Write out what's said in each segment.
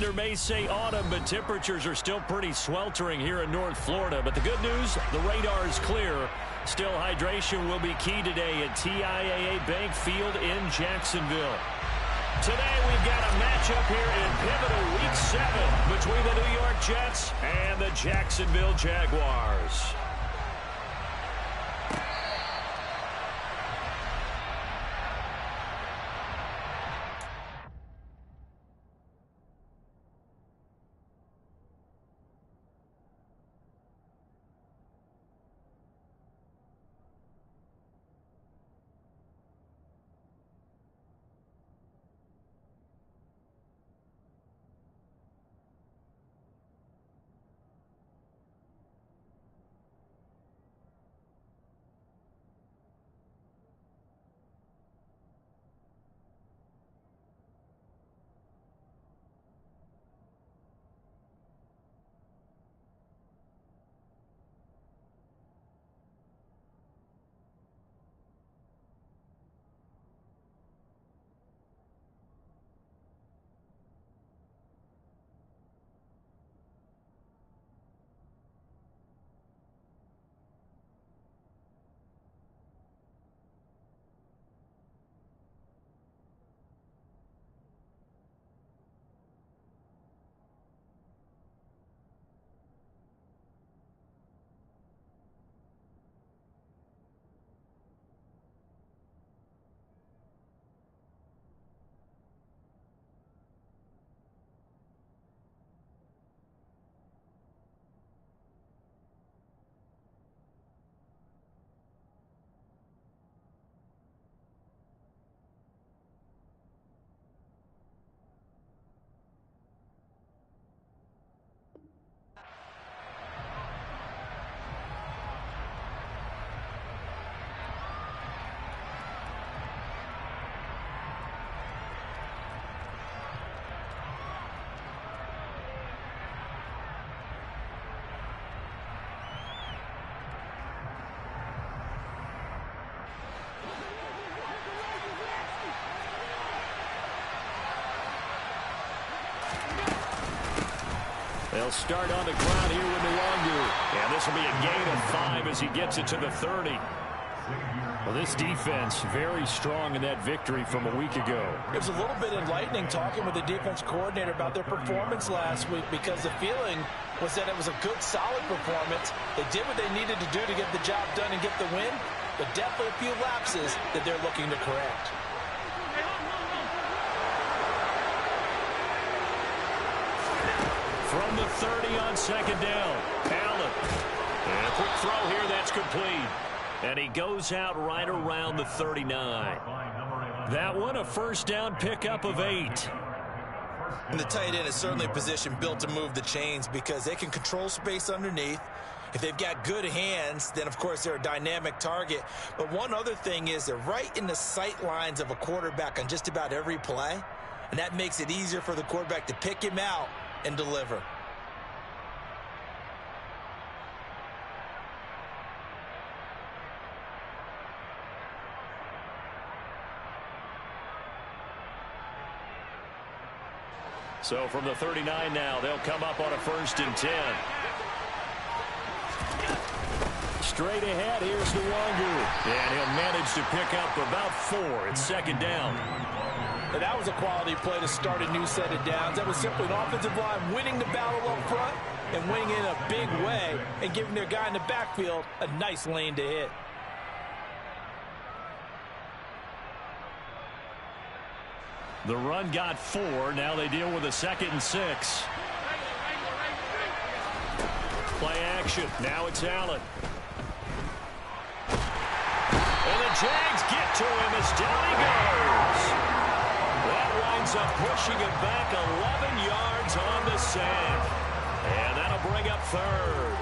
calendar may say autumn, but temperatures are still pretty sweltering here in North Florida. But the good news, the radar is clear. Still, hydration will be key today at TIAA Bank Field in Jacksonville. Today, we've got a matchup here in pivotal Week 7 between the New York Jets and the Jacksonville Jaguars. They'll start on the ground here with Nwangu. And this will be a gain of 5 as he gets it to the 30. Well, this defense very strong in that victory from a week ago. It was a little bit enlightening talking with the defense coordinator about their performance last week, because the feeling was that it was a good, solid performance. They did what they needed to do to get the job done and get the win, but definitely a few lapses that they're looking to correct. From the 30 on second down, Allen. And a quick throw here, that's complete. And he goes out right around the 39. That one, a first down pickup of 8. And the tight end is certainly a position built to move the chains because they can control space underneath. If they've got good hands, then, of course, they're a dynamic target. But one other thing is they're right in the sight lines of a quarterback on just about every play. And that makes it easier for the quarterback to pick him out and deliver. So from the 39 now, they'll come up on a 1st and 10. Straight ahead, here's Nwangu. And he'll manage to pick up about 4. It's second down. And that was a quality play to start a new set of downs. That was simply an offensive line winning the battle up front and winning in a big way and giving their guy in the backfield a nice lane to hit. The run got 4. Now they deal with a 2nd and 6. Play action. Now it's Allen. And the Jags get to him as down he goes. That winds up pushing him back 11 yards on the sack. And that'll bring up 3rd.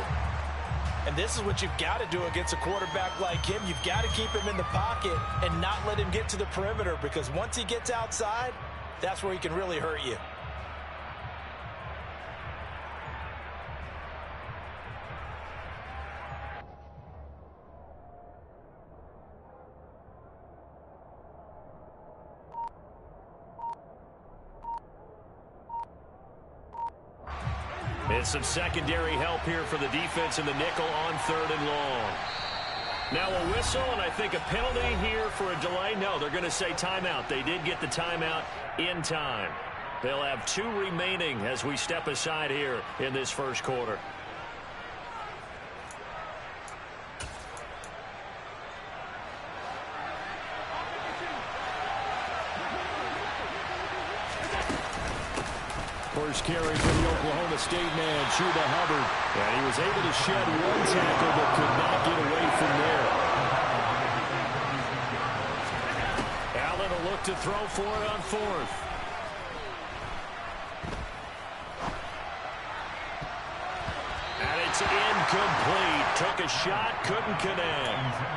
And this is what you've got to do against a quarterback like him. You've got to keep him in the pocket and not let him get to the perimeter, because once he gets outside, that's where he can really hurt you. And some secondary help here for the defense in the nickel on 3rd and long. Now a whistle, and I think a penalty here for a delay. No, they're going to say timeout. They did get the timeout in time. They'll have 2 remaining as we step aside here in this first quarter. First carry for the Oklahoma State man, Chuba Hubbard. And he was able to shed 1 tackle but could not get away from there. Allen will look to throw for it on 4th. And it's incomplete. Took a shot, couldn't connect.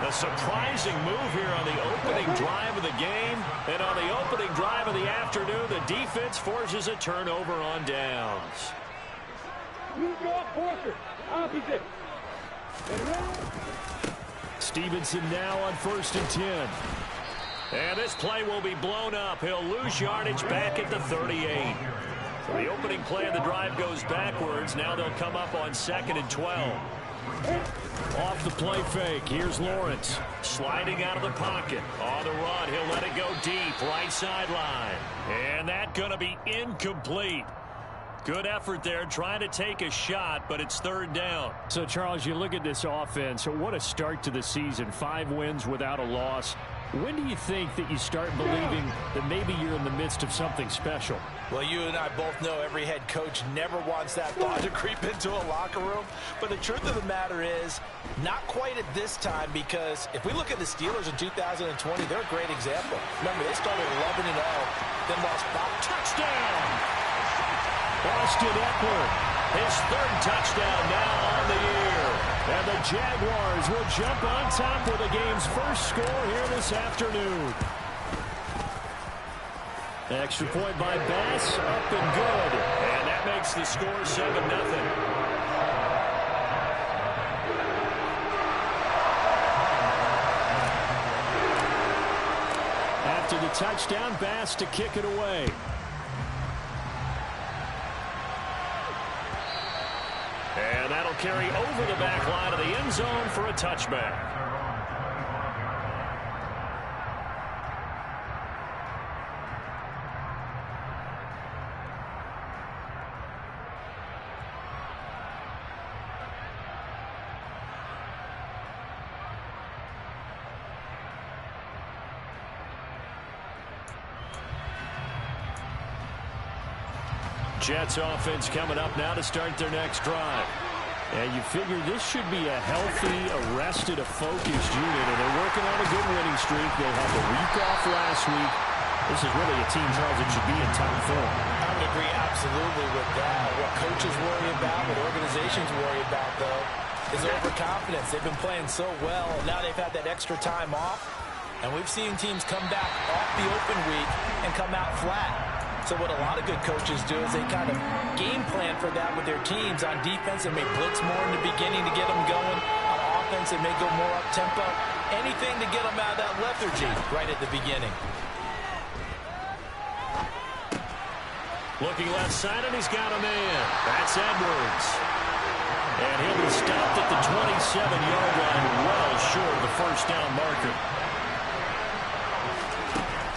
A surprising move here on the opening drive of the game. And on the opening drive of the afternoon, the defense forces a turnover on downs. Stevenson now on 1st and 10. And this play will be blown up. He'll lose yardage back at the 38. So the opening play of the drive goes backwards. Now they'll come up on 2nd and 12. Off the play fake. Here's Lawrence. Sliding out of the pocket. On the run. He'll let it go deep. Right sideline. And that's going to be incomplete. Good effort there, trying to take a shot, but it's 3rd down. So, Charles, you look at this offense. What a start to the season. 5 wins without a loss. When do you think that you start believing that maybe you're in the midst of something special? Well, you and I both know every head coach never wants that thought to creep into a locker room. But the truth of the matter is, not quite at this time, because if we look at the Steelers in 2020, they're a great example. Remember, they started 11-0, then lost 5. Touchdown! Austin Eckler, his 3rd touchdown now on the year. And the Jaguars will jump on top with the game's first score here this afternoon. Extra point by Bass, up and good. And that makes the score 7-0. After the touchdown, Bass to kick it away. And that'll carry over the back line of the end zone for a touchback. Jets offense coming up now to start their next drive. And you figure this should be a healthy, arrested, a focused unit, and they're working on a good winning streak. They had the week off last week. This is really a team, Charles, that should be in top form. I would agree absolutely with that. What coaches worry about, what organizations worry about, though, is overconfidence. They've been playing so well, and now they've had that extra time off. And we've seen teams come back off the open week and come out flat. So what a lot of good coaches do is they kind of game plan for that with their teams. On defense, they may blitz more in the beginning to get them going. On offense, they may go more up-tempo. Anything to get them out of that lethargy right at the beginning. Looking left side, and he's got a man. That's Edwards. And he'll be stopped at the 27-yard line, well short of the first down marker.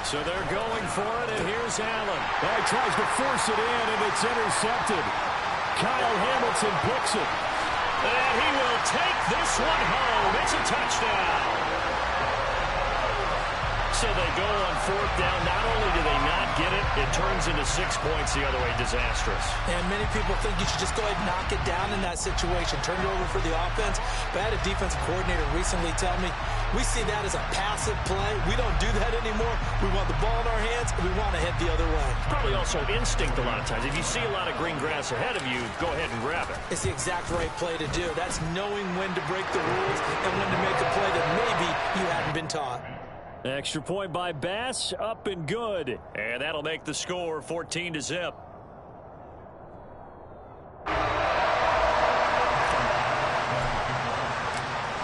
So they're going for it, and here's Allen. He tries to force it in, and it's intercepted. Kyle Hamilton picks it. And he will take this one home. It's a touchdown. So they go on 4th down. Not only do they not get it, it turns into 6 points the other way. Disastrous. And many people think you should just go ahead and knock it down in that situation. Turn it over for the offense. But I had a defensive coordinator recently tell me, we see that as a passive play. We don't do that anymore. We want the ball in our hands, and we want to head the other way. Probably also instinct a lot of times. If you see a lot of green grass ahead of you, go ahead and grab it. It's the exact right play to do. That's knowing when to break the rules and when to make a play that maybe you hadn't been taught. Extra point by Bass, up and good. And that'll make the score 14-0.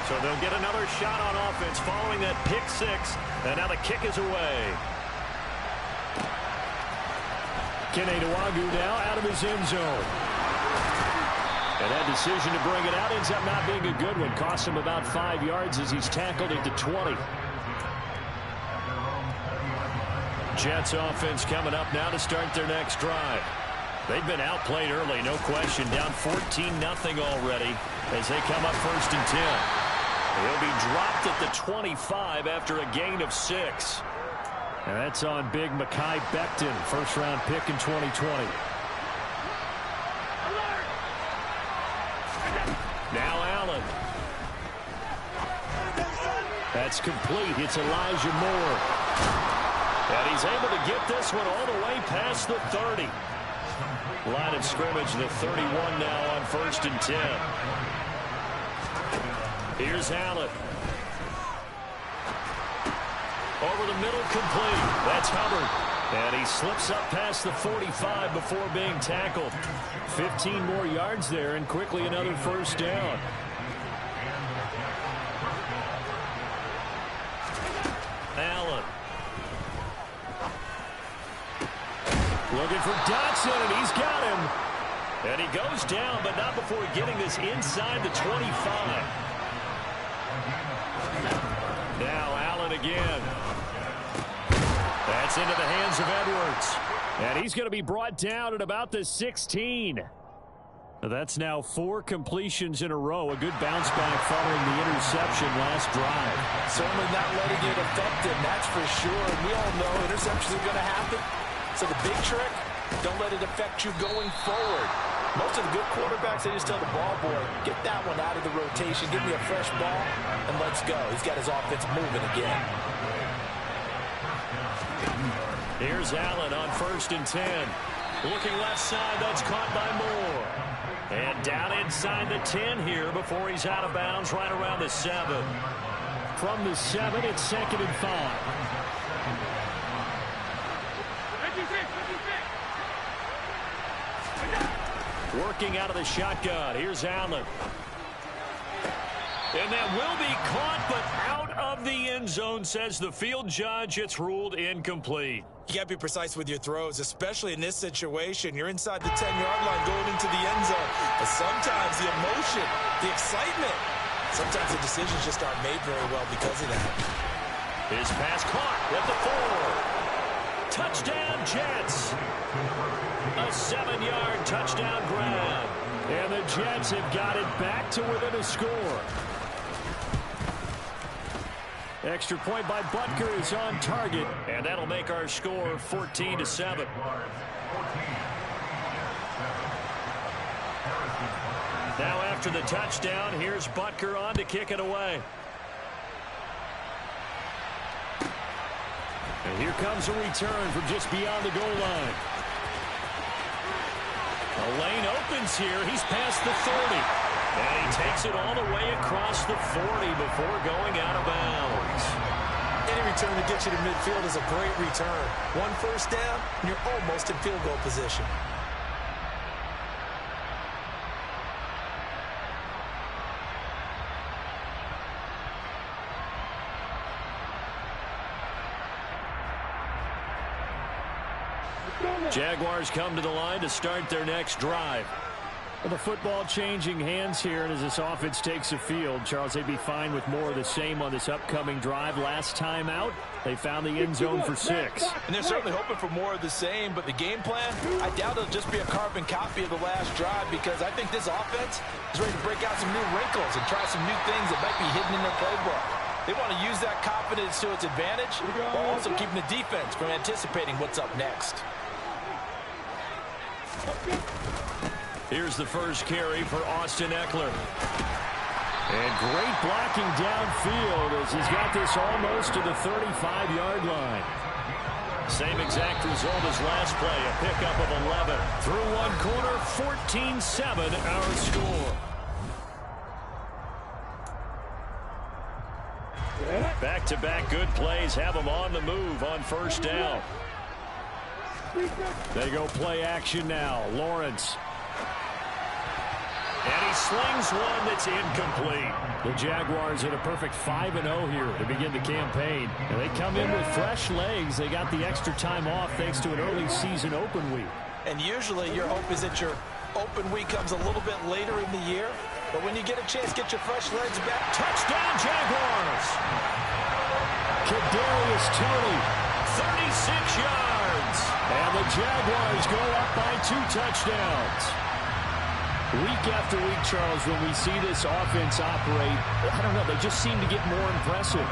So they'll get another shot on offense following that pick 6. And now the kick is away. Kene Nwangwu now out of his end zone. And that decision to bring it out ends up not being a good one. Costs him about 5 yards as he's tackled into 20. Jets offense coming up now to start their next drive. They've been outplayed early, no question. Down 14-0 already as they come up 1st and 10. He'll be dropped at the 25 after a gain of 6. And that's on big Mekhi Becton, first-round pick in 2020. Now Allen. That's complete. It's Elijah Moore. And he's able to get this one all the way past the 30. Line of scrimmage, the 31 now on 1st and 10. Here's Allen. Over the middle, complete. That's Hubbard. And he slips up past the 45 before being tackled. 15 more yards there, and quickly another first down. Allen. Looking for Dotson, and he's got him. And he goes down, but not before getting this inside the 25. Now Allen again. That's into the hands of Edwards. And he's going to be brought down at about the 16. That's now 4 completions in a row. A good bounce back following the interception last drive. Certainly not letting it affect him, that's for sure. And we all know interceptions are going to happen. So the big trick, don't let it affect you going forward. Most of the good quarterbacks, they just tell the ball boy, get that one out of the rotation, give me a fresh ball, and let's go. He's got his offense moving again. Here's Allen on 1st and 10. Looking left side, that's caught by Moore. And down inside the 10 here before he's out of bounds right around the 7. From the 7, it's 2nd and 5. Working out of the shotgun. Here's Allen. And that will be caught, but out of the end zone, says the field judge. It's ruled incomplete. You got to be precise with your throws, especially in this situation. You're inside the 10-yard line going into the end zone. But sometimes the emotion, the excitement, sometimes the decisions just aren't made very well because of that. His pass caught at the 4. Touchdown, Jets. A 7-yard touchdown grab. And the Jets have got it back to within a score. Extra point by Butker is on target, and that'll make our score 14-7. Now after the touchdown, here's Butker on to kick it away. And here comes a return from just beyond the goal line. A lane opens here. He's past the 30. And he takes it all the way across the 40 before going out of bounds. Any return to get you to midfield is a great return. 1 first down, and you're almost in field goal position. Jaguars come to the line to start their next drive. Well, the football changing hands here, and as this offense takes the field, Charles, they'd be fine with more of the same on this upcoming drive. Last time out, they found the end zone for 6. And they're certainly hoping for more of the same, but the game plan, I doubt it'll just be a carbon copy of the last drive, because I think this offense is ready to break out some new wrinkles and try some new things that might be hidden in their playbook. They want to use that confidence to its advantage, while also keeping the defense from anticipating what's up next. Here's the first carry for Austin Eckler. And great blocking downfield as he's got this almost to the 35-yard line. Same exact result as last play, a pickup of 11. Through one quarter, 14-7 our score. Back-to-back good plays have them on the move on first down. They go play action now. Lawrence. And he slings one that's incomplete. The Jaguars at a perfect 5-0 here to begin the campaign. And they come in with fresh legs. They got the extra time off thanks to an early season open week. And usually your hope is that you're open week comes a little bit later in the year, but when you get a chance, get your fresh legs back. Touchdown, Jaguars! Kadarius Toney, 36 yards. And the Jaguars go up by 2 touchdowns. Week after week, Charles, when we see this offense operate, I don't know, they just seem to get more impressive.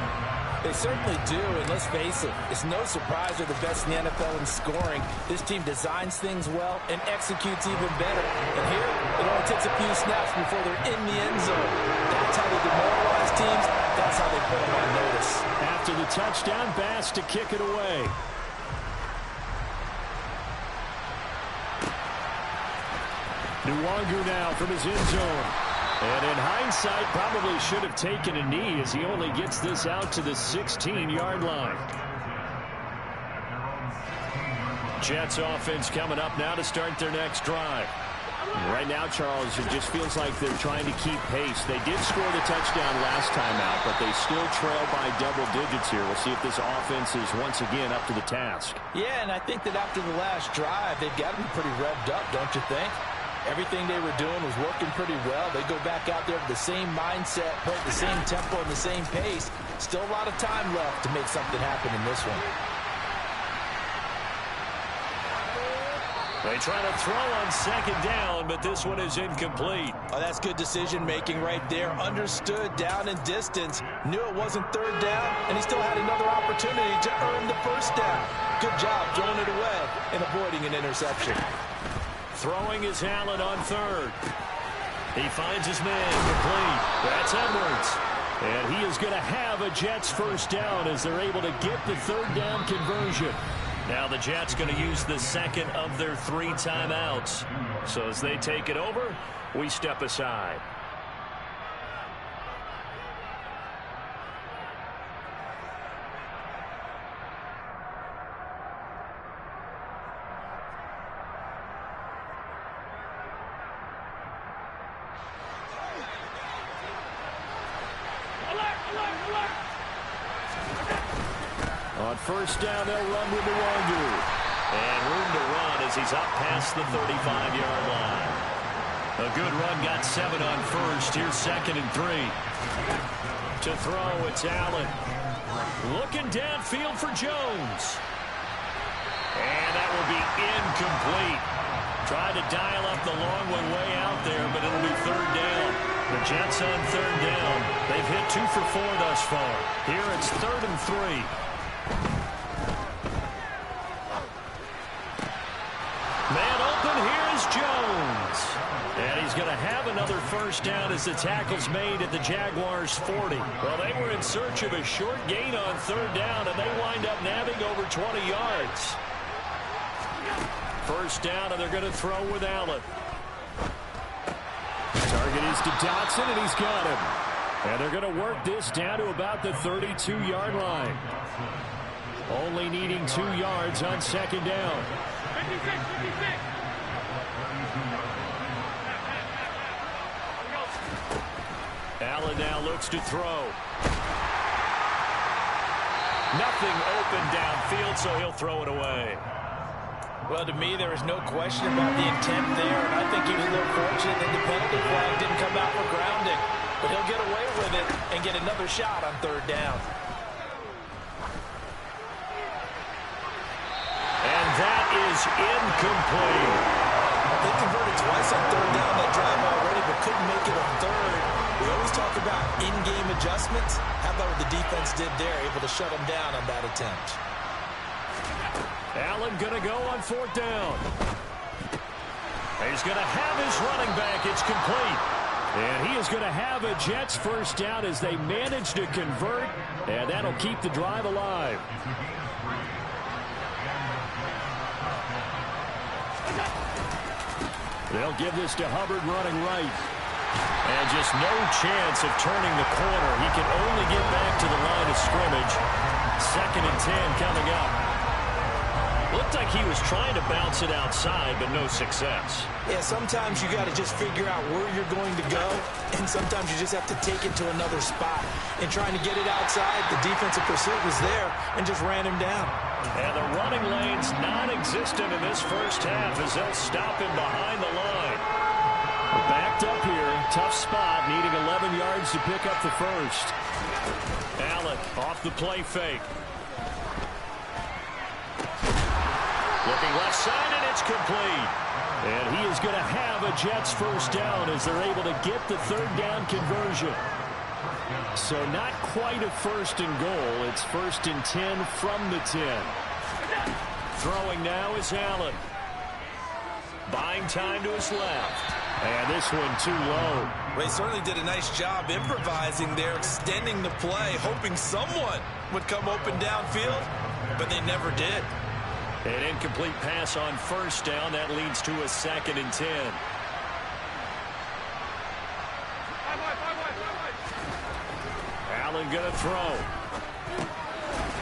They certainly do, and let's face it, it's no surprise they're the best in the NFL in scoring. This team designs things well and executes even better. And here, it only takes a few snaps before they're in the end zone. That's how they demoralize teams. That's how they put them on notice. After the touchdown, Bass to kick it away. Nwangu now from his end zone. And in hindsight, probably should have taken a knee as he only gets this out to the 16-yard line. Jets offense coming up now to start their next drive. Right now, Charles, it just feels like they're trying to keep pace. They did score the touchdown last time out, but they still trail by double digits here. We'll see if this offense is once again up to the task. Yeah, and I think that after the last drive, they've got to be pretty revved up, don't you think? Everything they were doing was working pretty well. They go back out there with the same mindset, play at the same tempo and the same pace. Still a lot of time left to make something happen in this one. They try to throw on second down, but this one is incomplete. Oh, that's good decision-making right there. Understood down and distance. Knew it wasn't third down, and he still had another opportunity to earn the first down. Good job throwing it away and avoiding an interception. Throwing is Allen on third. He finds his man complete. That's Edwards. And he is going to have a Jets first down as they're able to get the third down conversion. Now the Jets going to use the second of their 3 timeouts. So as they take it over, we step aside. On first down, they'll run with Nwangu. And room to run as he's up past the 35-yard line. A good run, got 7 on first. Here's 2nd and 3. To throw, it's Allen. Looking downfield for Jones. And that will be incomplete. Tried to dial up the long one way out there, but it'll be third down. The Jets on third down. They've hit 2 for 4 thus far. Here it's 3rd and 3. Man open, here is Jones. And he's going to have another first down as the tackle's made at the Jaguars' 40. Well, they were in search of a short gain on third down, and they wind up nabbing over 20 yards. First down, and they're going to throw with Allen. Target is to Dotson, and he's got him. And they're going to work this down to about the 32-yard line. Only needing 2 yards on second down. 56. Allen now looks to throw. Nothing open downfield, so he'll throw it away. Well, to me, there is no question about the intent there, and I think he was a little fortunate that the penalty flag didn't come out for grounding. But he'll get away with it and get another shot on third down. And that is incomplete. They converted twice on third down that drive already, but couldn't make it on third. We always talk about in-game adjustments. How about what the defense did there, able to shut them down on that attempt. Allen going to go on 4th down. He's going to have his running back. It's complete. And he is going to have a Jets first down as they manage to convert. And that'll keep the drive alive. They'll give this to Hubbard running right. And just no chance of turning the corner. He can only get back to the line of scrimmage. 2nd and 10 coming up. Looked like he was trying to bounce it outside, but no success. Yeah, sometimes you got to just figure out where you're going to go, and sometimes you just have to take it to another spot. And trying to get it outside, the defensive pursuit was there and just ran him down. And the running lane's non-existent in this first half as they'll stop him behind the line. Backed up here. Tough spot. Needing 11 yards to pick up the first. Allen off the play fake. Looking left side, and it's complete. And he is going to have a Jets first down as they're able to get the third down conversion. So not quite a first and goal. It's 1st and 10 from the 10. Throwing now is Allen. Buying time to his left. And this one too low. Well, he certainly did a nice job improvising there, extending the play, hoping someone would come open downfield, but they never did. An incomplete pass on first down. That leads to a 2nd and 10. Allen going to throw.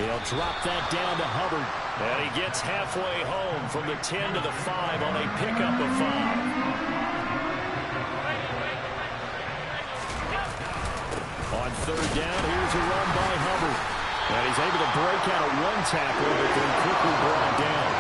He'll drop that down to Hubbard. And he gets halfway home from the 10 to the 5 on a pickup of 5. On third down, here's a run by Hubbard. And he's able to break out of one tackle, but then quickly brought down.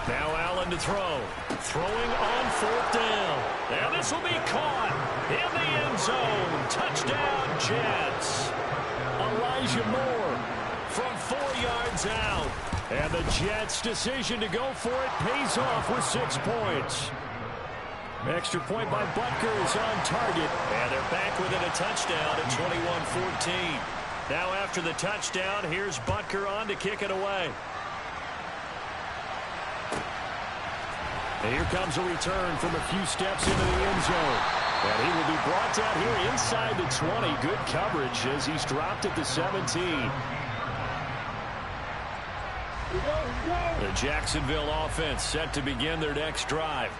Now Allen to throw. Throwing on 4th down. And this will be caught in the end zone. Touchdown, Jets. Elijah Moore from 4 yards out. And the Jets' decision to go for it pays off with 6 points. Extra point by Butker is on target. And they're back within a touchdown at 21-14. Now after the touchdown, here's Butker on to kick it away. And here comes a return from a few steps into the end zone. And he will be brought down here inside the 20. Good coverage as he's dropped at the 17. The Jacksonville offense set to begin their next drive.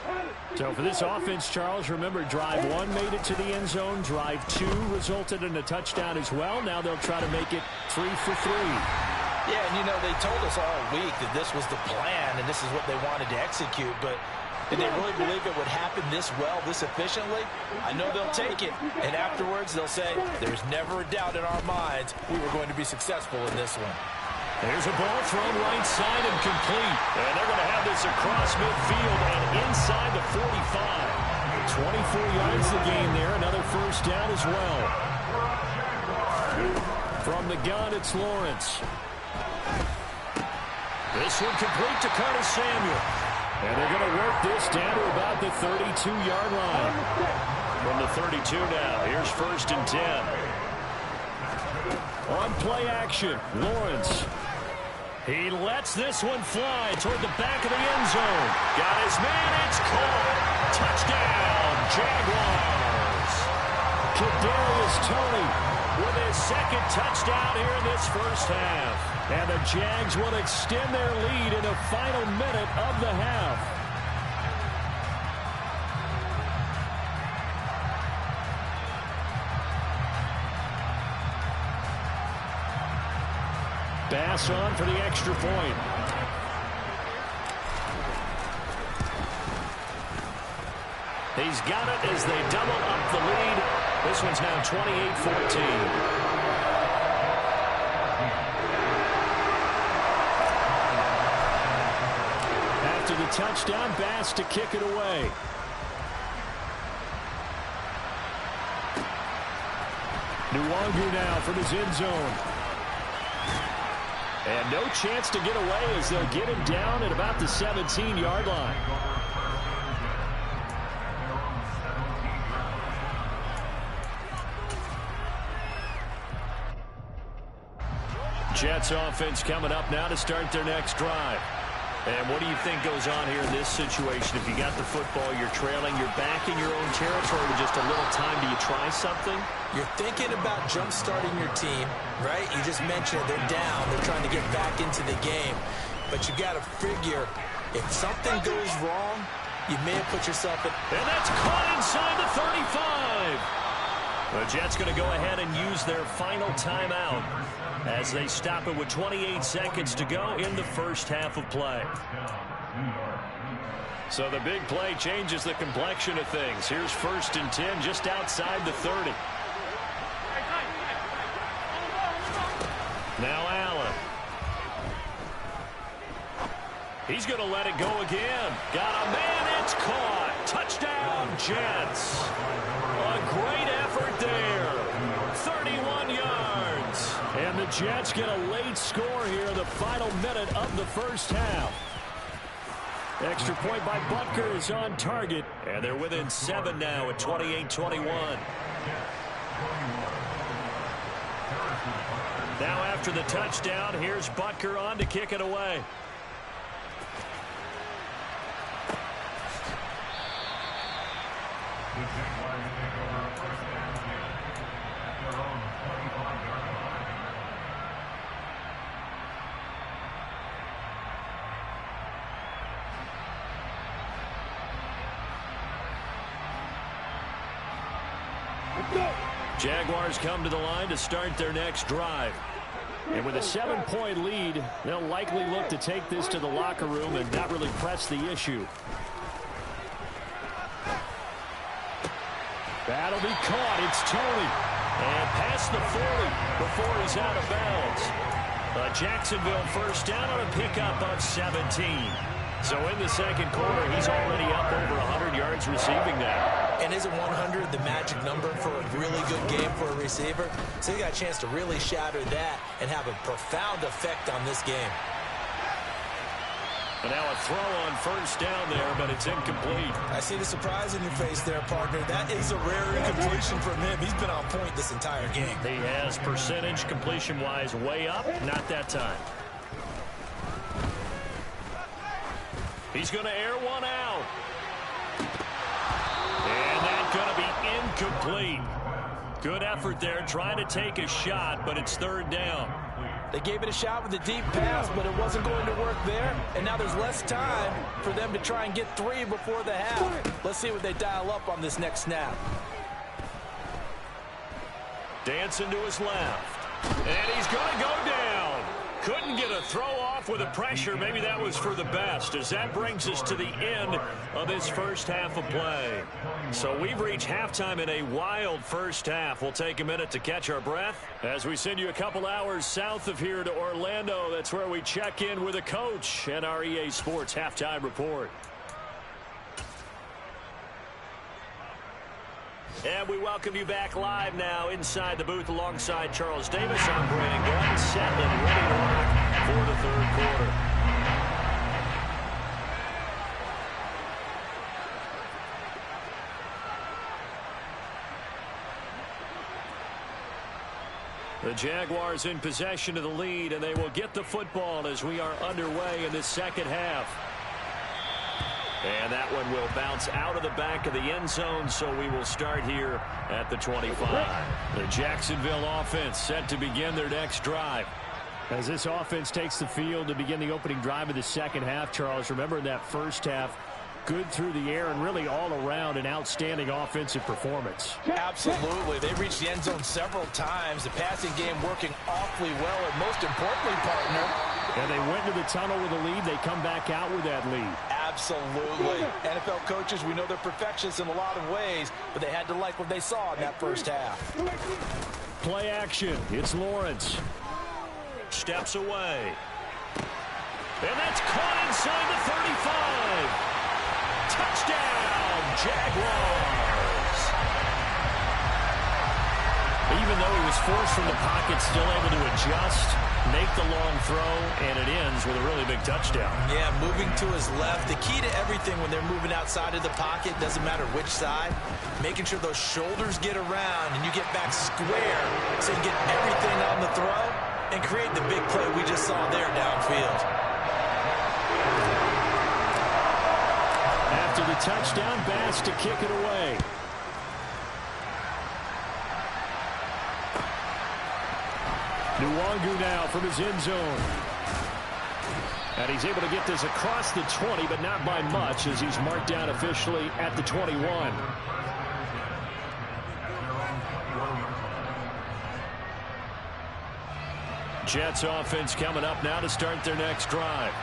So for this offense, Charles, remember drive 1 made it to the end zone. Drive 2 resulted in a touchdown as well. Now they'll try to make it 3 for 3. Yeah, and you know, they told us all week that this was the plan and this is what they wanted to execute, but did they really believe it would happen this well, this efficiently? I know they'll take it, and afterwards they'll say, there's never a doubt in our minds we were going to be successful in this one. There's a ball thrown right side and complete. And they're going to have this across midfield and inside the 45. 24 yards the gain there. Another first down as well. From the gun, it's Lawrence. This one complete to Curtis Samuel. And they're going to work this down to about the 32-yard line. From the 32 now, here's 1st and 10. On play action, Lawrence. He lets this one fly toward the back of the end zone. Got his man, it's caught. Touchdown, Jaguars. Kadarius Toney with his 2nd touchdown here in this first half. And the Jags will extend their lead in the final minute of the half. Bass on for the extra point. He's got it as they double up the lead. This one's now 28-14. After the touchdown, Bass to kick it away. Nwangu now from his end zone. And no chance to get away as they'll get him down at about the 17-yard line. Jets offense coming up now to start their next drive. And what do you think goes on here in this situation? If you got the football, you're trailing, you're back in your own territory with just a little time. Do you try something? You're thinking about jump-starting your team, right? You just mentioned they're down. They're trying to get back into the game. But you got to figure, if something goes wrong, you may have put yourself in. And that's caught inside the 35. The Jets going to go ahead and use their final timeout as they stop it with 28 seconds to go in the first half of play. So the big play changes the complexion of things. Here's 1st and 10 just outside the 30. He's going to let it go again. Got a man. It's caught. Touchdown, Jets. A great effort there. 31 yards. And the Jets get a late score here in the final minute of the first half. Extra point by Butker is on target. And they're within 7 now at 28-21. Now after the touchdown, here's Butker on to kick it away. Jaguars come to the line to start their next drive. And with a 7-point lead, they'll likely look to take this to the locker room and not really press the issue. That'll be caught. It's Tony. And past the 40 before he's out of bounds. A Jacksonville first down on a pickup of 17. So in the second quarter, he's already up over 100 yards receiving now. And isn't 100 the magic number for a really good game for a receiver? So he got a chance to really shatter that and have a profound effect on this game. And now a throw on first down there, but it's incomplete. I see the surprise in your face there, partner. That is a rare incompletion from him. He's been on point this entire game. He has percentage completion-wise way up. Not that time. He's going to air one out. And that's going to be incomplete. Good effort there, trying to take a shot, but it's third down. They gave it a shot with a deep pass, but it wasn't going to work there. And now there's less time for them to try and get 3 before the half. Let's see what they dial up on this next snap. Dancing to his left. And he's going to go down. Couldn't get a throw off with the pressure. Maybe that was for the best, as that brings us to the end of this first half of play. So we've reached halftime in a wild first half. We'll take a minute to catch our breath as we send you a couple hours south of here to Orlando. That's where we check in with a coach and our EA Sports Halftime Report. And we welcome you back live now inside the booth alongside Charles Davis. I'm Brandon Glenn, set and ready to rock for the third quarter. The Jaguars in possession of the lead, and they will get the football as we are underway in this second half. And that one will bounce out of the back of the end zone, so we will start here at the 25. The Jacksonville offense set to begin their next drive. As this offense takes the field to begin the opening drive of the second half, Charles, remember in that first half, good through the air and really all around an outstanding offensive performance. Absolutely. They reached the end zone several times. The passing game working awfully well, and most importantly, partner. And they went to the tunnel with a lead. They come back out with that lead. Absolutely. NFL coaches, we know they're perfectionists in a lot of ways, but they had to like what they saw in that first half. Play action. It's Lawrence. Steps away. And that's caught inside the 35. Touchdown, Jaguars. Even though he was forced from the pocket, still able to adjust, make the long throw, and it ends with a really big touchdown. Yeah, moving to his left. The key to everything when they're moving outside of the pocket, doesn't matter which side, making sure those shoulders get around and you get back square so you get everything on the throw and create the big play we just saw there downfield. After the touchdown, Bass to kick it away. Nwangu now from his end zone. And he's able to get this across the 20, but not by much, as he's marked down officially at the 21. Jets offense coming up now to start their next drive.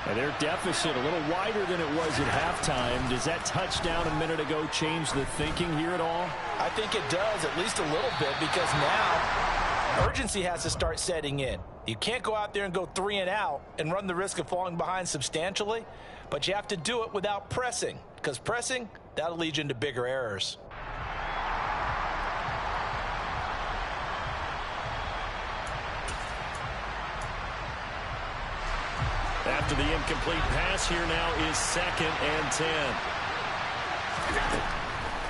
And their deficit a little wider than it was at halftime. Does that touchdown a minute ago change the thinking here at all? I think it does, at least a little bit, because now urgency has to start setting in. You can't go out there and go 3 and out and run the risk of falling behind substantially, but you have to do it without pressing, because pressing, that'll lead you into bigger errors. After the incomplete pass, here now is 2nd and 10.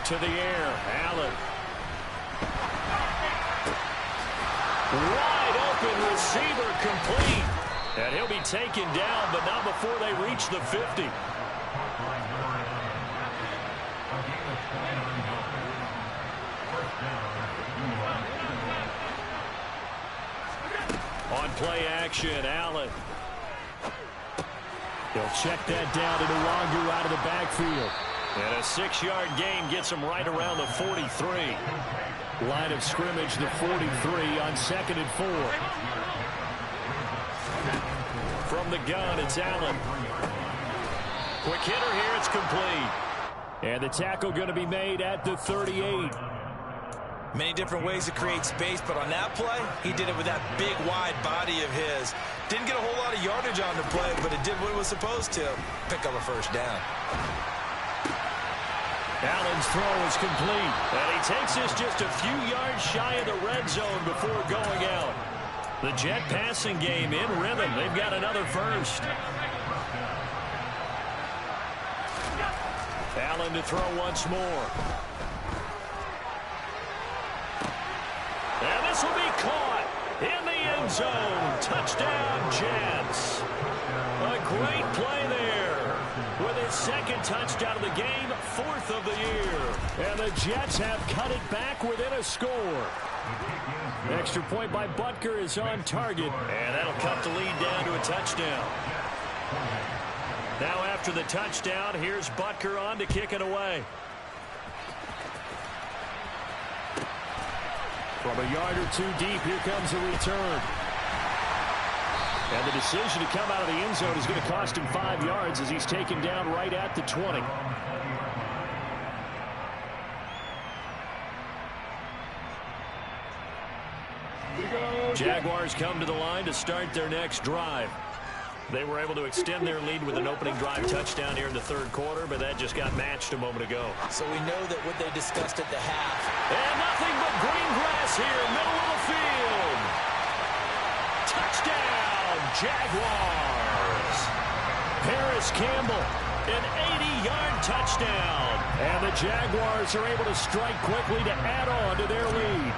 To the air, Allen. Wide open receiver, complete. And he'll be taken down, but not before they reach the 50. On play action, Allen. They'll check that down to Nwangu out of the backfield. And a 6-yard gain gets him right around the 43. Line of scrimmage, the 43 on 2nd and 4. From the gun, it's Allen. Quick hitter here, it's complete. And the tackle going to be made at the 38. Many different ways to create space, but on that play, he did it with that big, wide body of his. Didn't get a whole lot of yardage on the play, but it did what it was supposed to. Pick up a first down. Allen's throw is complete. And he takes this just a few yards shy of the red zone before going out. The Jet passing game in rhythm. They've got another first. Allen to throw once more. And this will be caught in the end zone. Touchdown, Jets. A great play there. With his 2nd touchdown of the game, 4th of the year. And the Jets have cut it back within a score. Extra point by Butker is on target. And that'll cut the lead down to a touchdown. Now after the touchdown, here's Butker on to kick it away. From a yard or 2 deep, here comes a return. And the decision to come out of the end zone is going to cost him 5 yards as he's taken down right at the 20. Jaguars come to the line to start their next drive. They were able to extend their lead with an opening drive touchdown here in the 3rd quarter, but that just got matched a moment ago. So we know that what they discussed at the half. And nothing but green grass here, middle of the field. Touchdown, Jaguars. Paris Campbell, an 80-yard touchdown. And the Jaguars are able to strike quickly to add on to their lead.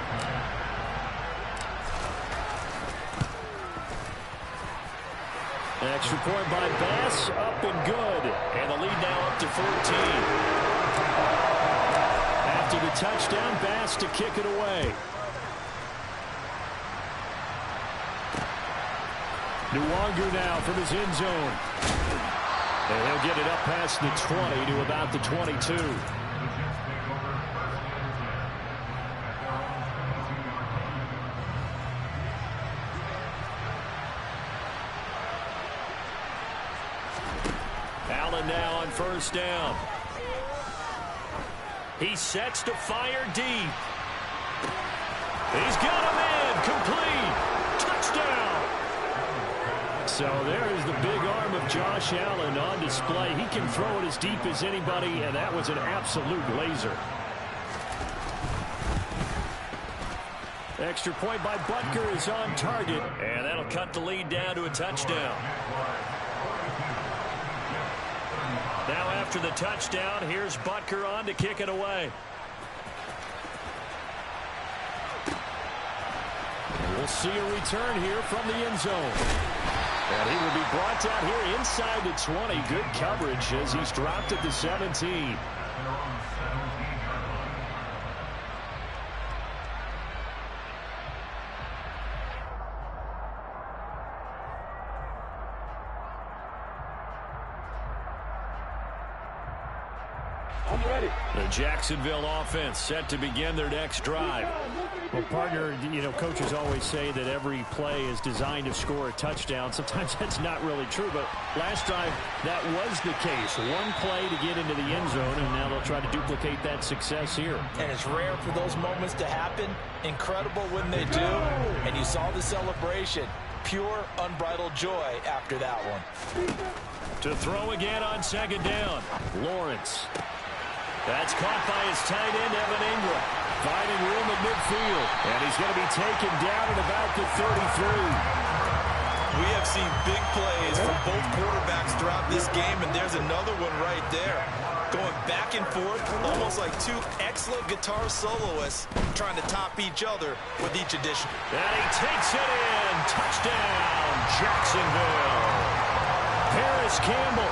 Extra point by Bass, up and good. And the lead now up to 14. After the touchdown, Bass to kick it away. Nwangu now from his end zone. And he'll get it up past the 20 to about the 22. Allen now on 1st down. He sets to fire deep. He's got him in. Complete. Touchdown. So there's the big arm of Josh Allen on display. He can throw it as deep as anybody, and that was an absolute laser. Extra point by Butker is on target, and that'll cut the lead down to a touchdown. Now after the touchdown, here's Butker on to kick it away. We'll see a return here from the end zone. And he will be brought down here inside the 20. Good coverage as he's dropped at the 17. The Jacksonville offense set to begin their next drive. Well, partner, you know, coaches always say that every play is designed to score a touchdown. Sometimes that's not really true, but last drive that was the case. One play to get into the end zone, and now they'll try to duplicate that success here. And it's rare for those moments to happen. Incredible when they do. And you saw the celebration. pure, unbridled joy after that one. To throw again on second down. Lawrence. That's caught by his tight end, Evan Ingram. Finding room at midfield. And he's going to be taken down at about the 33. We have seen big plays from both quarterbacks throughout this game, and there's another one right there. Going back and forth, almost like two excellent guitar soloists trying to top each other with each addition. And he takes it in. Touchdown, Jacksonville. Paris Campbell,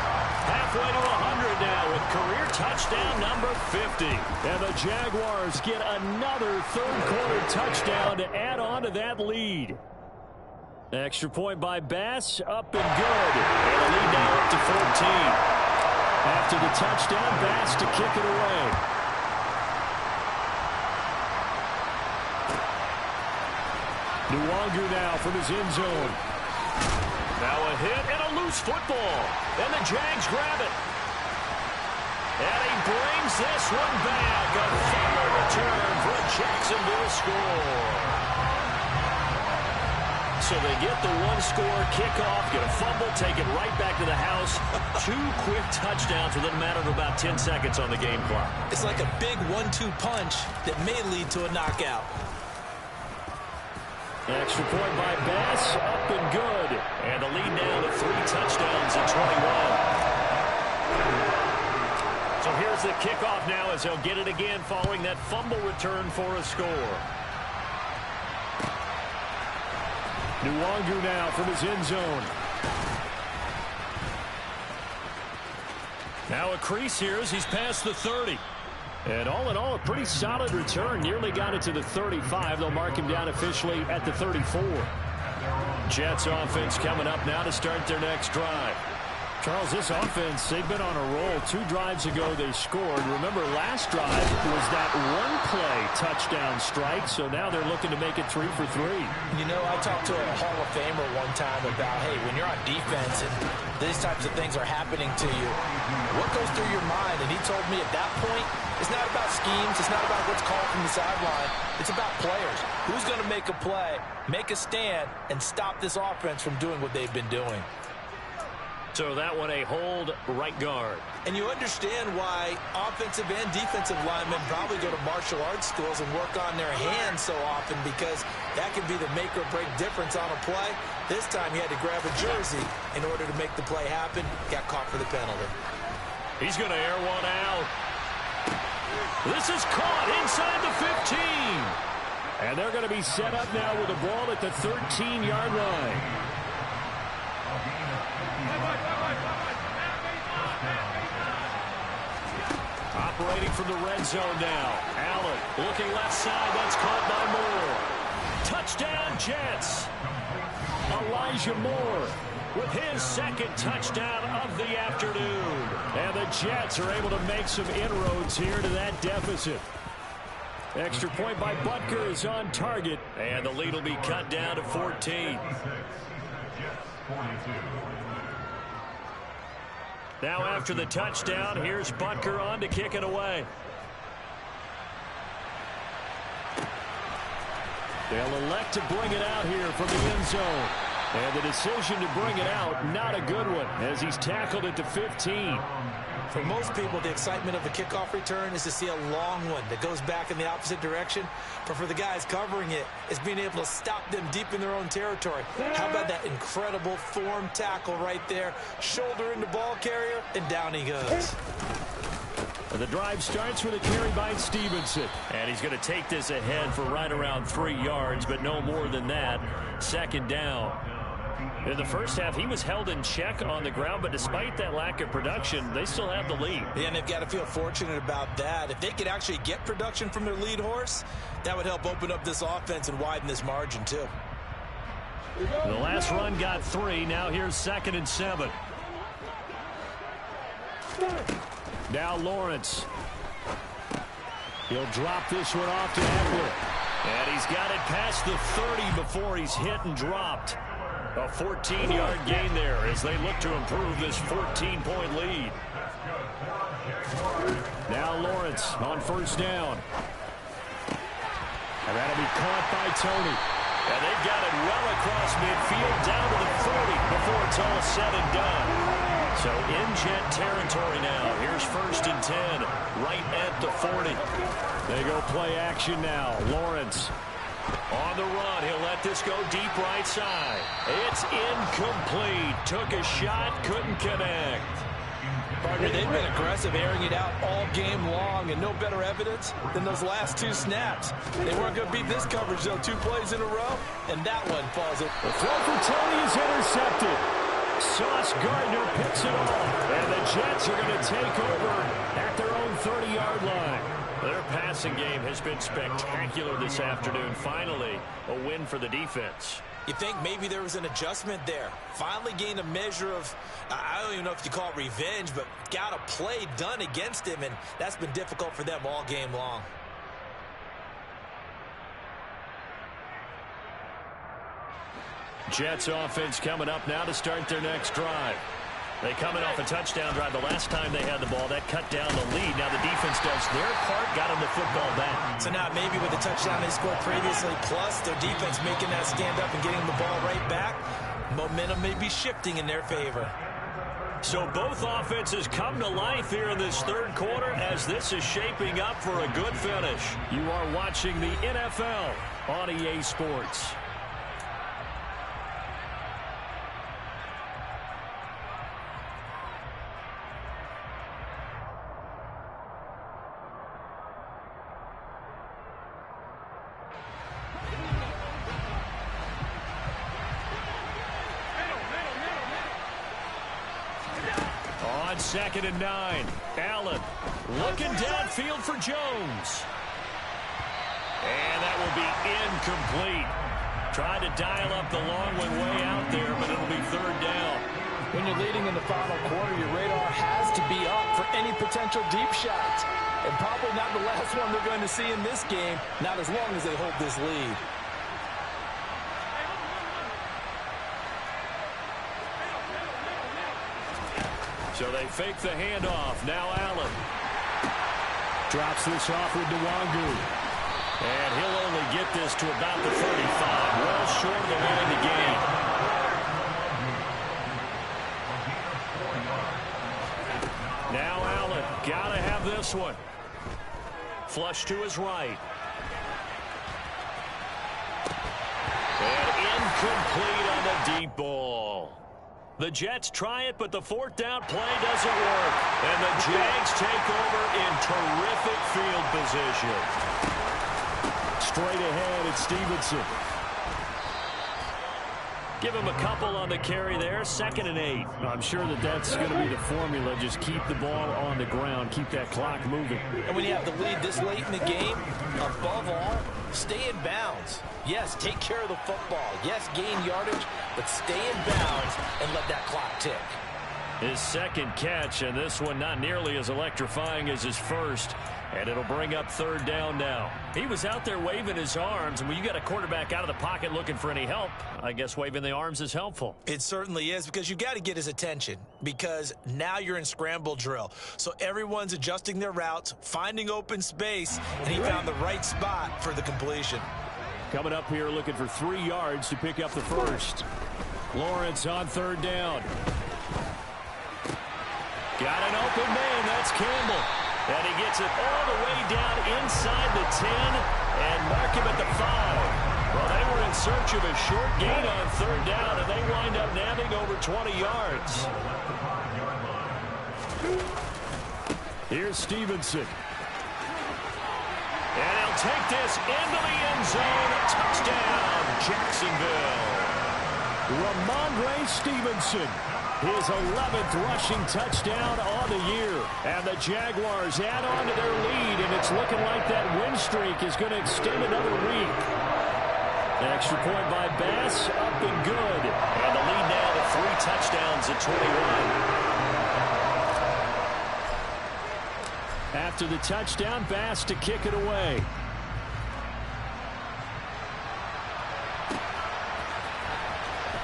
halfway to 100 now with career touchdown number 50. And the Jaguars get another third-quarter touchdown to add on to that lead. Extra point by Bass, up and good. And the lead now up to 14. After the touchdown, Bass to kick it away. Nwangu now from his end zone. Now a hit and a loose football. And the Jags grab it. And he brings this one back. A fumble return for a Jacksonville score. So they get the one-score kickoff, get a fumble, take it right back to the house. 2 quick touchdowns within a matter of about 10 seconds on the game clock. It's like a big 1-2 punch that may lead to a knockout. Extra point by Bass, up and good. And the lead now to 3 touchdowns at 21. So here's the kickoff now as they'll get it again following that fumble return for a score. Nwangu now from his end zone. Now a crease here as he's past the 30. And all in all, a pretty solid return. Nearly got it to the 35. They'll mark him down officially at the 34. Jets offense coming up now to start their next drive. Charles, this offense, they've been on a roll. 2 drives ago they scored. Remember, last drive was that one-play touchdown strike, so now they're looking to make it 3 for 3. You know, I talked to a Hall of Famer one time about, hey, when you're on defense and these types of things are happening to you, what goes through your mind? And he told me at that point, it's not about schemes, it's not about what's called from the sideline, it's about players. Who's going to make a play, make a stand, and stop this offense from doing what they've been doing? So that one a hold right guard. And you understand why offensive and defensive linemen probably go to martial arts schools and work on their hands so often, because that can be the make or break difference on a play. This time he had to grab a jersey in order to make the play happen. Got caught for the penalty. He's going to air one out. This is caught inside the 15. And they're going to be set up now with the ball at the 13-yard line. Operating from the red zone now. Allen looking left side. That's caught by Moore. Touchdown, Jets. Elijah Moore with his second touchdown of the afternoon. And the Jets are able to make some inroads here to that deficit. Extra point by Butker is on target. And the lead will be cut down to 14. Now after the touchdown, here's Butker on to kick it away. They'll elect to bring it out here from the end zone. And the decision to bring it out, not a good one, as he's tackled it to 15. For most people, the excitement of a kickoff return is to see a long one that goes back in the opposite direction. But for the guys covering it, it's being able to stop them deep in their own territory. How about that incredible form tackle right there? Shoulder into ball carrier, and down he goes. The drive starts with a carry by Stevenson. And he's going to take this ahead for right around 3 yards, but no more than that. Second down. In the first half, he was held in check on the ground, but despite that lack of production, they still have the lead. Yeah, and they've got to feel fortunate about that. If they could actually get production from their lead horse, that would help open up this offense and widen this margin, too. The last run got 3. Now here's 2nd and 7. Now Lawrence. He'll drop this one off to Eckler. And he's got it past the 30 before he's hit and dropped. A 14-yard gain there as they look to improve this 14-point lead. Now Lawrence on first down. And that'll be caught by Tony. And they've got it well across midfield down to the 40 before it's all said and done. So in Jet territory now. Here's 1st and 10 right at the 40. They go play action now. Lawrence on the run. He'll let this go deep right side. It's incomplete. Took a shot, couldn't connect. Partner, they've been aggressive, airing it out all game long, and no better evidence than those last 2 snaps. They weren't going to beat this coverage, though. 2 plays in a row, and that one falls it. The throw for Tony is intercepted. Sauce Gardner picks it off, and the Jets are going to take over at their own 30-yard line. Their passing game has been spectacular this afternoon. Finally, a win for the defense. You think maybe there was an adjustment there. Finally gained a measure of, I don't even know if you call it revenge, but got a play done against him, and that's been difficult for them all game long. Jets offense coming up now to start their next drive. They coming off a touchdown drive. The last time they had the ball, that cut down the lead. Now the defense does their part, got them the football back. So now maybe with the touchdown they scored previously, plus their defense making that stand up and getting the ball right back, momentum may be shifting in their favor. So both offenses come to life here in this 3rd quarter as this is shaping up for a good finish. You are watching the NFL on EA Sports. On 2nd and 9, Allen looking downfield for Jones. And that will be incomplete. Tried to dial up the long one way out there, but it'll be 3rd down. When you're leading in the final quarter, your radar has to be up for any potential deep shots. And probably not the last one they're going to see in this game, not as long as they hold this lead. So they fake the handoff. Now Allen drops this off with Nwangu. And he'll only get this to about the 35. Well short of the line to gain. Now Allen, gotta have this one. Flush to his right. And incomplete on the deep ball. The Jets try it, but the 4th down play doesn't work. And the Jags take over in terrific field position. Straight ahead, it's Stevenson. Give him a couple on the carry there. 2nd and 8. I'm sure that's going to be the formula. Just keep the ball on the ground. Keep that clock moving. And when you have the lead this late in the game, above all, stay in bounds. Yes, take care of the football. Yes, gain yardage, but stay in bounds and let that clock tick. His 2nd catch, and this one not nearly as electrifying as his 1st. And it'll bring up 3rd down now. He was out there waving his arms, and when you got a quarterback out of the pocket looking for any help, I guess waving the arms is helpful. It certainly is, because you got to get his attention, because now you're in scramble drill. So everyone's adjusting their routes, finding open space, and he found the right spot for the completion. Coming up here looking for 3 yards to pick up the 1st. Lawrence on 3rd down. Got an open man. That's Campbell. And he gets it all the way down inside the 10 and mark him at the 5. Well, they were in search of a short gain on 3rd down, and they wind up nabbing over 20 yards. Here's Stevenson. And he'll take this into the end zone. Touchdown, Jacksonville. Ramondre Stevenson. His 11th rushing touchdown on the year. And the Jaguars add on to their lead, and it's looking like that win streak is going to extend another week. Extra point by Bass, up and good. And the lead now to 3 touchdowns at 21. After the touchdown, Bass to kick it away.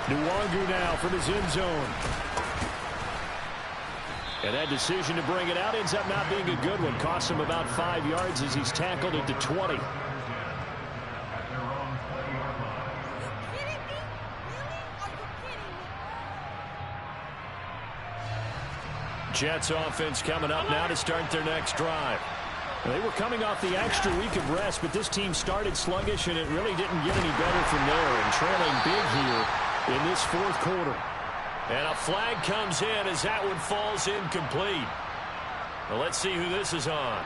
Nwangu now from his end zone. And that decision to bring it out ends up not being a good one. Costs him about 5 yards as he's tackled into 20. Jets offense coming up now to start their next drive. They were coming off the extra week of rest, but this team started sluggish, and it really didn't get any better from there, and trailing big here in this fourth quarter. And a flag comes in as that one falls incomplete. Well, let's see who this is on.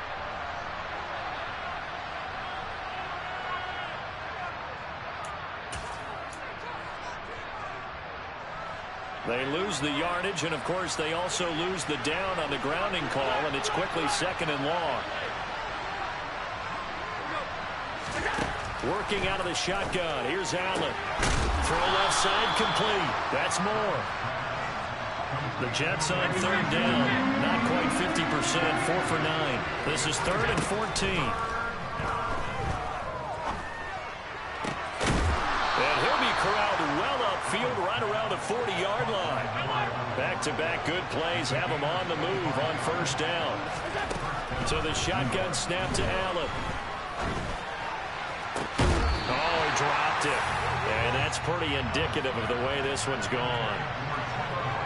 They lose the yardage, and of course they also lose the down on the grounding call, and it's quickly second and long. Working out of the shotgun. Here's Allen. Throw left side complete. That's Moore. The Jets on third down. Not quite 50%. 4 for 9. This is 3rd and 14. And he'll be corralled well upfield right around the 40-yard line. Back-to-back good plays have him on the move on first down. So the shotgun snap to Allen. Oh, he dropped it. And that's pretty indicative of the way this one's gone.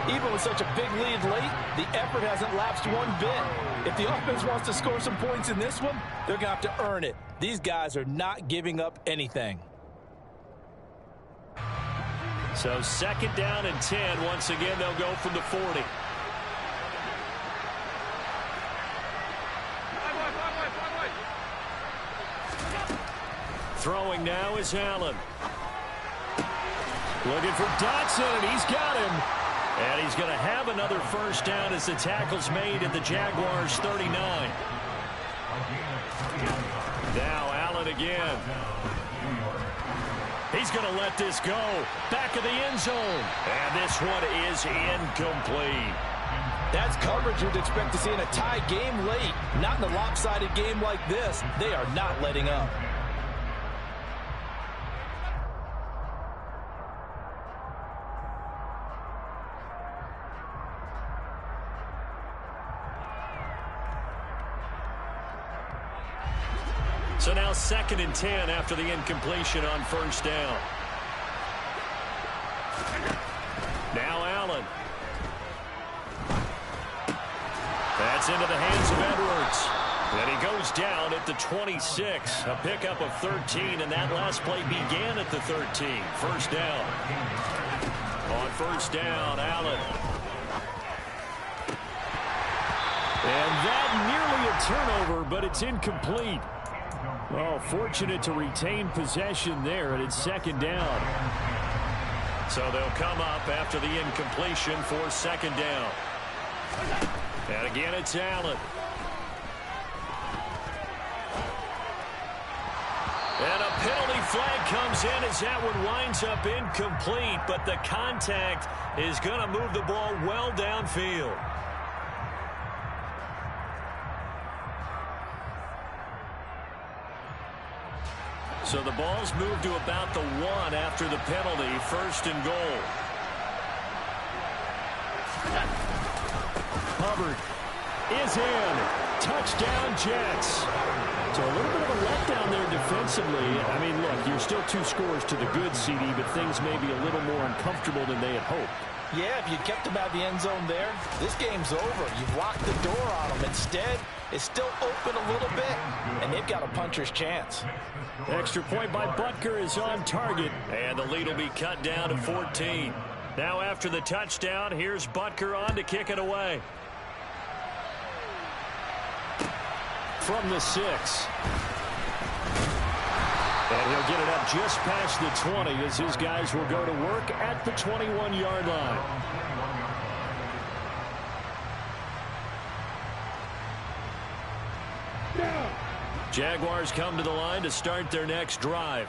Even with such a big lead late, the effort hasn't lapsed one bit. If the offense wants to score some points in this one, they're going to have to earn it. These guys are not giving up anything. So 2nd down and 10. Once again, they'll go from the 40. Throwing now is Allen. Looking for Dotson, and he's got him. And he's going to have another first down as the tackle's made at the Jaguars' 39. Now Allen again. He's going to let this go. Back of the end zone. And this one is incomplete. That's coverage you'd expect to see in a tie game late. Not in a lopsided game like this. They are not letting up. So now 2nd and 10 after the incompletion on first down. Now Allen. That's into the hands of Edwards. And he goes down at the 26. A pickup of 13, and that last play began at the 13. First down. On first down, Allen. And that nearly a turnover, but it's incomplete. Oh, fortunate to retain possession there, and it's 2nd down. So they'll come up after the incompletion for 2nd down. And again, it's Allen. And a penalty flag comes in as that one winds up incomplete, but the contact is going to move the ball well downfield. So the ball's moved to about the 1 after the penalty. 1st and goal. Hubbard is in. Touchdown, Jets. So a little bit of a letdown there defensively. I mean, look, you're still 2 scores to the good, CD, but things may be a little more uncomfortable than they had hoped. Yeah, if you kept them out of the end zone there, this game's over. You've locked the door on them. Instead, it's still open a little bit, and they've got a puncher's chance. Extra point by Butker is on target, and the lead will be cut down to 14. Now after the touchdown, here's Butker on to kick it away. From the 6. And he'll get it up just past the 20 as his guys will go to work at the 21-yard line. Jaguars come to the line to start their next drive.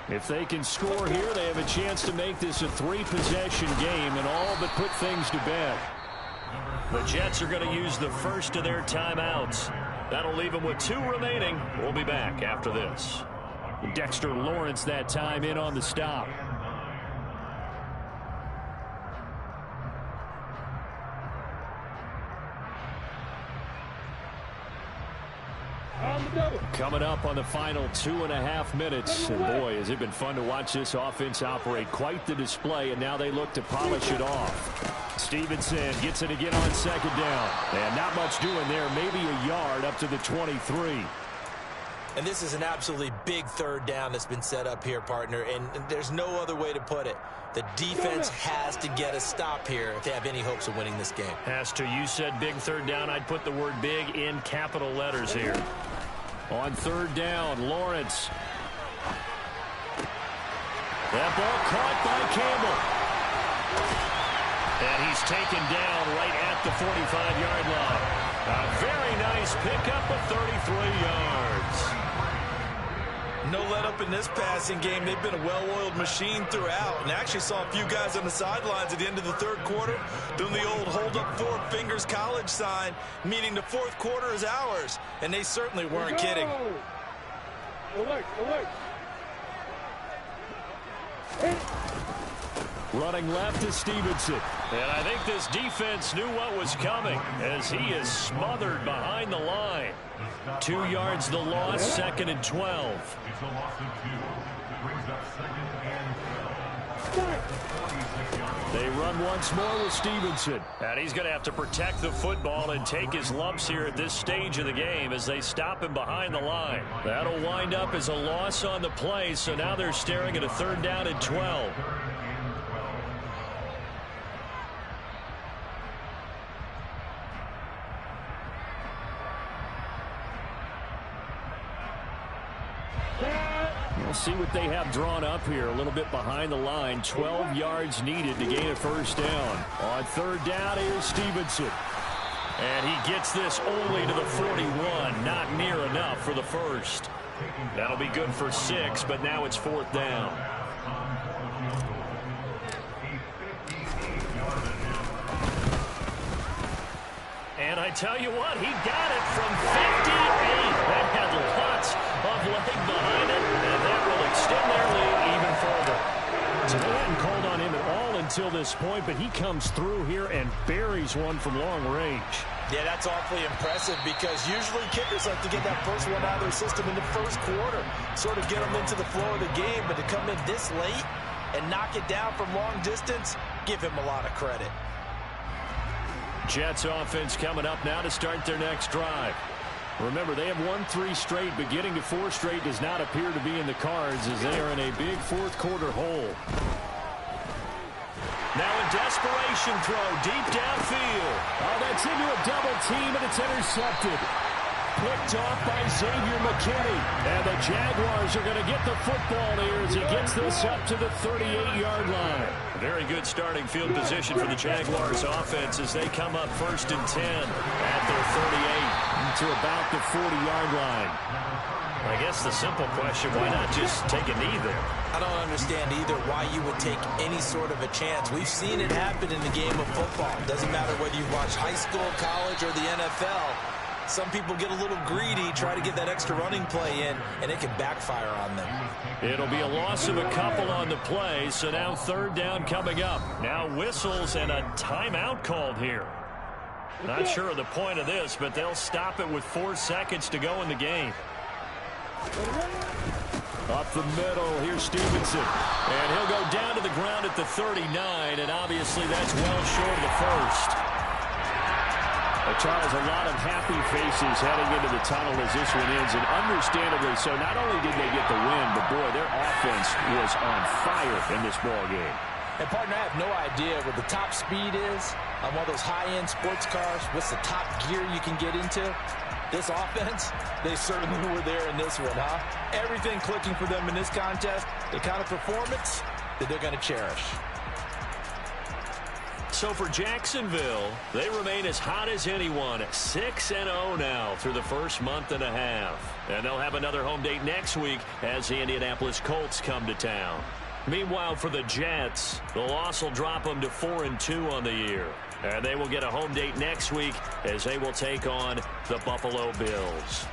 If they can score here, they have a chance to make this a 3-possession game and all but put things to bed. The Jets are going to use the first of their timeouts. That'll leave them with 2 remaining. We'll be back after this. Dexter Lawrence that time in on the stop. Coming up on the final 2.5 minutes. And boy, has it been fun to watch this offense operate. Quite the display, and now they look to polish it off. Stevenson gets it again on second down. And not much doing there. Maybe a yard up to the 23. And this is an absolutely big third down that's been set up here, partner. And there's no other way to put it. The defense has to get a stop here if they have any hopes of winning this game. Has to. You said big third down. I'd put the word big in capital letters here. On third down, Lawrence. That ball caught by Campbell. And he's taken down right at the 45-yard line. A very nice pickup of 33 yards. No let up in this passing game. They've been a well-oiled machine throughout. And actually saw a few guys on the sidelines at the end of the third quarter doing the old hold up four fingers college sign, meaning the fourth quarter is ours. And they certainly weren't kidding. Running left is Stevenson. And I think this defense knew what was coming as he is smothered behind the line. 2 yards the loss, 2nd and 12. It's a loss of 2. Brings up 2nd and 12. They run once more with Stevenson. And he's going to have to protect the football and take his lumps here at this stage of the game as they stop him behind the line. That'll wind up as a loss on the play, so now they're staring at a 3rd down and 12. We'll see what they have drawn up here. A little bit behind the line. 12 yards needed to gain a 1st down. On 3rd down, here's Stevenson. And he gets this only to the 41. Not near enough for the 1st. That'll be good for 6, but now it's 4th down. And I tell you what, he got it from 58. That had lots of leg behind it, and that will extend their lead even further. So they hadn't called on him at all until this point, but he comes through here and buries one from long range. Yeah, that's awfully impressive because usually kickers like to get that first one out of their system in the first quarter, sort of get them into the flow of the game, but to come in this late and knock it down from long distance, give him a lot of credit. Jets offense coming up now to start their next drive. Remember, they have won 3 straight, but getting to 4 straight does not appear to be in the cards as they are in a big 4th quarter hole. Now a desperation throw deep downfield. Oh, that's into a double team, and it's intercepted. Picked off by Xavier McKinney. And the Jaguars are going to get the football here as he gets this up to the 38-yard line. Very good starting field position for the Jaguars offense as they come up 1st and 10 at their 38 to about the 40-yard line. I guess the simple question, why not just take a knee there? I don't understand either why you would take any sort of a chance. We've seen it happen in the game of football. Doesn't matter whether you watch high school, college, or the NFL. Some people get a little greedy, try to get that extra running play in, and it can backfire on them. It'll be a loss of a couple on the play, so now 3rd down coming up. Now whistles and a timeout called here. Not sure of the point of this, but they'll stop it with 4 seconds to go in the game. Up the middle, here's Stevenson. And he'll go down to the ground at the 39, and obviously that's well short of the 1st. Charles, a lot of happy faces heading into the tunnel as this one ends, and understandably so. Not only did they get the win, but boy, their offense was on fire in this ball game. And partner, I have no idea what the top speed is on one of those high-end sports cars. What's the top gear you can get into? This offense, they certainly were there in this one, huh? Everything clicking for them in this contest, the kind of performance that they're going to cherish. So for Jacksonville, they remain as hot as anyone, 6-0 now through the first month and a half. And they'll have another home date next week as the Indianapolis Colts come to town. Meanwhile, for the Jets, the loss will drop them to 4-2 on the year. And they will get a home date next week as they will take on the Buffalo Bills.